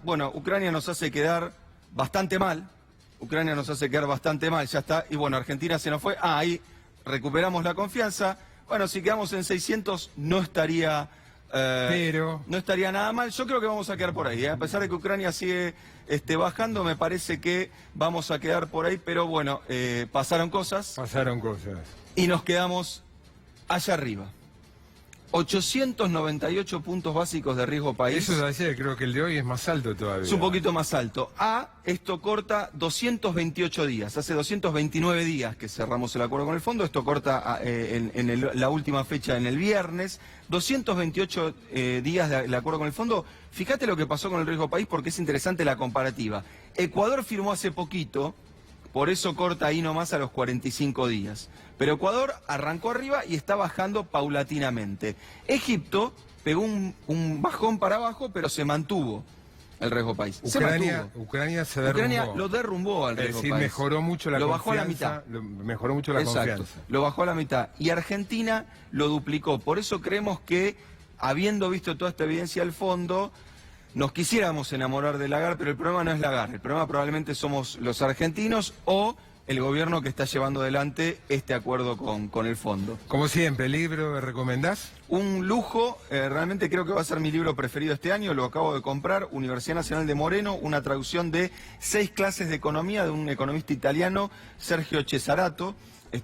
nos hace quedar bastante mal, ya está, y bueno, Argentina se nos fue, ahí recuperamos la confianza, bueno, si quedamos en 600 no estaría Pero no estaría nada mal. Yo creo que vamos a quedar por ahí, ¿eh? A pesar de que Ucrania sigue bajando, me parece que vamos a quedar por ahí, pero bueno, pasaron cosas y nos quedamos allá arriba. 898 puntos básicos de riesgo país. eso de ayer, creo que el de hoy es más alto todavía. Es un poquito más alto. Esto corta 228 días. Hace 229 días que cerramos el acuerdo con el fondo. Esto corta la última fecha en el viernes. 228 días del acuerdo con el fondo. Fíjate lo que pasó con el riesgo país porque es interesante la comparativa. Ecuador firmó hace poquito, por eso corta ahí nomás a los 45 días. Pero Ecuador arrancó arriba y está bajando paulatinamente. Egipto pegó un bajón para abajo, pero se mantuvo el riesgo país. Ucrania se derrumbó. Ucrania lo derrumbó al riesgo país. Mejoró mucho la confianza. Lo bajó a la mitad. Mejoró mucho la confianza. Lo bajó a la mitad. Y Argentina lo duplicó. Por eso creemos que, habiendo visto toda esta evidencia al fondo, nos quisiéramos enamorar de Lagarde, pero el problema no es Lagarde. El problema probablemente somos los argentinos o el gobierno que está llevando adelante este acuerdo con el fondo. Como siempre, ¿libro recomendás? Un lujo, realmente creo que va a ser mi libro preferido este año, lo acabo de comprar, Universidad Nacional de Moreno, una traducción de 6 clases de economía de un economista italiano, Sergio Cesarato.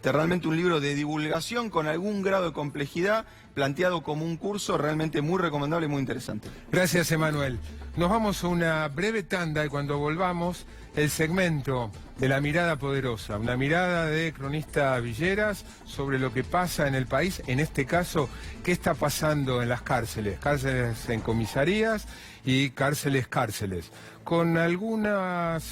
Realmente un libro de divulgación con algún grado de complejidad, planteado como un curso realmente muy recomendable y muy interesante. Gracias, Emanuel. Nos vamos a una breve tanda y cuando volvamos, el segmento de La Mirada Poderosa, una mirada de cronista Villeras sobre lo que pasa en el país, en este caso, qué está pasando en las cárceles en comisarías y cárceles, con algunos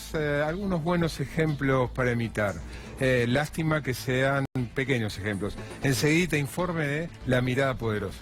buenos ejemplos para imitar. Lástima que sean pequeños ejemplos. Enseguida informe de La Mirada Poderosa.